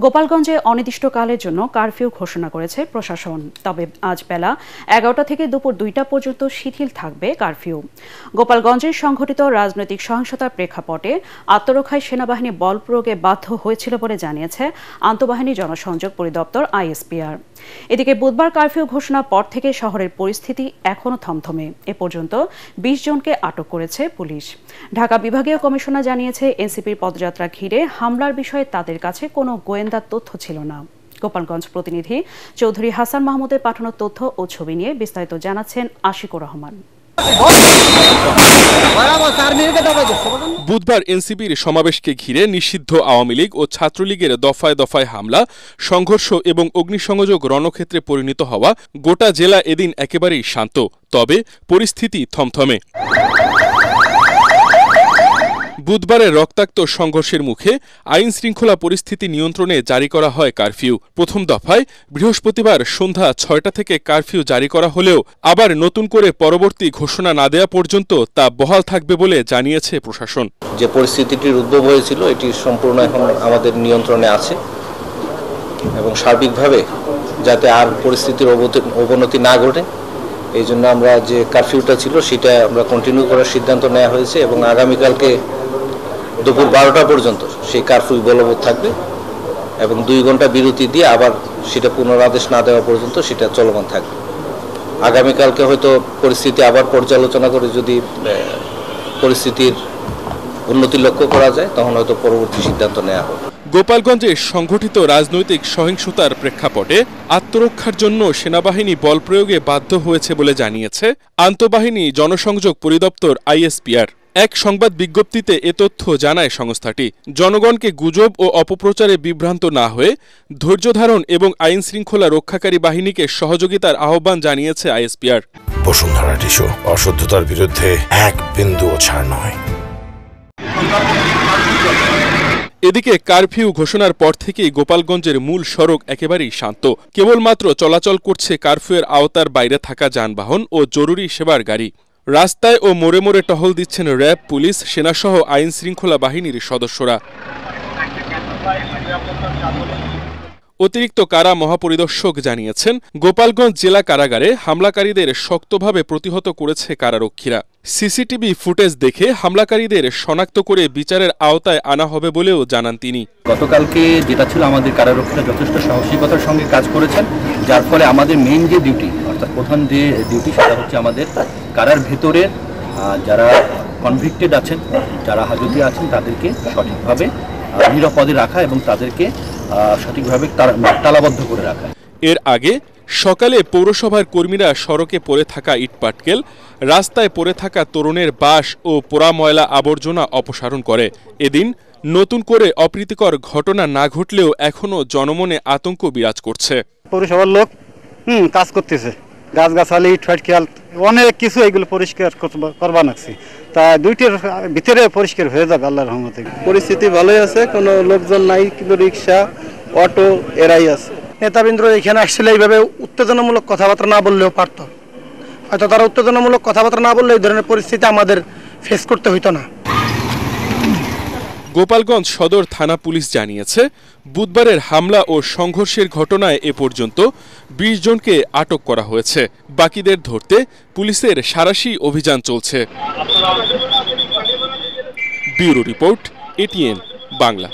গোপালগঞ্জে অনির্দিষ্টকালের জন্য কারফিউ ঘোষণা করেছে প্রশাসন। তবে আজ বেলা ১১টা থেকে দুপুর ২টা পর্যন্ত শিথিল থাকবে কারফিউ। গোপালগঞ্জের সংঘটিত রাজনৈতিক সহিংসতার প্রেক্ষাপটে আত্মরক্ষায় সেনাবাহিনী বল প্রয়োগে বাধ্য হয়েছিল বলে জানিয়েছে আন্তঃবাহিনী জনসংযোগ পরিদপ্তর আইএসপিআর। এদিকে বুধবার কারফিউ ঘোষণার পর থেকে শহরের পরিস্থিতি এখনও থমথমে। এ পর্যন্ত ২০ জনকে আটক করেছে পুলিশ। ঢাকা বিভাগীয় কমিশনার জানিয়েছে, এনসিপির পদযাত্রা ঘিরে হামলার বিষয়ে তাদের কাছে কোনো গোয়েন্দা তথ্য ছিল না। গোপালগঞ্জ প্রতিনিধি চৌধুরী হাসান মাহমুদের পাঠানো তথ্য ও ছবি নিয়ে বিস্তারিত জানাচ্ছেন আশিকুর রহমান। বুধবার এনসিপির সমাবেশকে ঘিরে নিষিদ্ধ আওয়ামী লীগ ও ছাত্রলীগের দফায় দফায় হামলা, সংঘর্ষ এবং অগ্নিসংযোগ রণক্ষেত্রে পরিণত হওয়া গোটা জেলা এদিন একেবারেই শান্ত। তবে পরিস্থিতি থমথমে। বুধবারের রক্তাক্ত সংঘর্ষের মুখে আইন শৃঙ্খলা পরিস্থিতি নিয়ন্ত্রণে জারি করা হয় কারফিউ। প্রথম দফায় বৃহস্পতিবার সন্ধ্যা ৬টা থেকে কারফিউ জারি করা হলেও আবার নতুন করে পরবর্তী ঘোষণা না দেওয়া পর্যন্ত তা বহাল থাকবে বলে জানিয়েছে প্রশাসন। যে পরিস্থিতিটির উদ্ভব হয়েছিল এটি সম্পূর্ণ এখন আমাদের নিয়ন্ত্রণে আছে এবং সার্বিকভাবে যাতে আর পরিস্থিতির অবনতি না ঘটে এই জন্য আমরা যে কারফিউটা ছিল সেটা আমরা কন্টিনিউ করার সিদ্ধান্ত নেওয়া হয়েছে এবং আগামীকালকে দুপুর 12টা পর্যন্ত সেই কারফিউ বলবৎ থাকবে এবং 2 ঘন্টা বিরতি দিয়ে আবার সেটা পুনরাদেশ না দেওয়া পর্যন্ত সেটা চলমান থাকবে। আগামীকালকে হয়তো পরিস্থিতি আবার পর্যালোচনা করে যদি পরিস্থিতির উন্নতি লক্ষ্য করা যায় তখন হয়তো পরবর্তী সিদ্ধান্ত নেওয়া হবে। গোপালগঞ্জে সংঘটিত রাজনৈতিক সহিংসতার প্রেক্ষাপটে আত্মরক্ষার জন্য সেনাবাহিনী বল প্রয়োগে বাধ্য হয়েছে বলে জানিয়েছে আন্তঃবাহিনী জনসংযোগ পরিদপ্তর আইএসপিআর। এক সংবাদ বিজ্ঞপ্তিতে এ তথ্য জানায় সংস্থাটি। জনগণকে গুজব ও অপপ্রচারে বিভ্রান্ত না হয়ে ধৈর্য ধারণ এবং আইন শৃঙ্খলা রক্ষাকারী বাহিনীকে সহযোগিতার আহ্বান জানিয়েছে আইএসপিআর। বসুন্ধরা টিস্যু, অশুদ্ধতার বিরুদ্ধে এক বিন্দুও ছাড় নয়। এদিকে কারফিউ ঘোষণার পর থেকেই গোপালগঞ্জের মূল সড়ক একেবারেই শান্ত। কেবলমাত্র চলাচল করছে কারফিউয়ের আওতার বাইরে থাকা যানবাহন ও জরুরি সেবার গাড়ি। রাস্তায় ও মোড়ে মোড়ে টহল দিচ্ছেন র্যাব, পুলিশ, সেনাসহ আইন শৃঙ্খলা বাহিনীর সদস্যরা। অতিরিক্ত কারা মহাপরিদর্শক জানিয়েছেন, গোপালগঞ্জ জেলা কারাগারে হামলাকারীদের শক্তভাবে প্রতিহত করেছে কারারক্ষীরা। সিসিটিভি ফুটেজ দেখে হামলাকারীদের শনাক্ত করে বিচারের আওতায় আনা হবে বলেও জানান তিনি। গতকালকে যেটা ছিল, আমাদের কারারক্ষীরা যথেষ্ট সাহসিকতার সঙ্গে কাজ করেছেন, যার ফলে আমাদের মেইন যে ডিউটি অর্থাৎ প্রধান যে ডিউটি সেটা হচ্ছে আমাদের কারার ভেতরের যারা কনভিক্টেড আছেন, যারা হাজতে আছেন তাদেরকে সঠিকভাবে নিরাপদে রাখা এবং তাদেরকে সঠিকভাবে তালাবদ্ধ করে রাখা। এর আগে সকালে পৌরসভার কর্মীরা সড়কে পড়ে থাকা ইটপাটকেল, রাস্তায় পড়ে থাকা তরুণের বাস ও পোড়া ময়লা আবর্জনা অপসারণ করে। এদিন নতুন করে অপ্রীতিকর ঘটনা না ঘটলেও এখনও জনমনে আতঙ্ক বিরাজ করছে। পৌরসভার লোক কাজ করতেছে, গাছগাছালি, ইটফাট খেয়াল অনেক কিছু এগুলো পরিষ্কার করবা লাগছে, তা 2টার ভিতরে পরিষ্কার হয়ে যাবে আল্লাহর রহমতে। পরিস্থিতি ভালোই আছে, কোনো লোকজন নাই, কিন্তু রিক্সা, অটো এরাই আছে। নেতাবৃন্দ এখানে আসলে এইভাবে উত্তেজনামূলক কথাবার্তা না বললেও পারত, হয়তো তারা উত্তেজনামূলক কথাবার্তা না বললে এই ধরনের পরিস্থিতি আমাদের ফেস করতে হইতো না। গোপালগঞ্জ সদর থানা পুলিশ জানিয়েছে, বুধবারের হামলা ও সংঘর্ষের ঘটনায় এ পর্যন্ত ২০ জনকে আটক করা হয়েছে। বাকিদের ধরতে পুলিশের সাঁড়াশি অভিযান চলছে। Bureau report, ATN Bangla.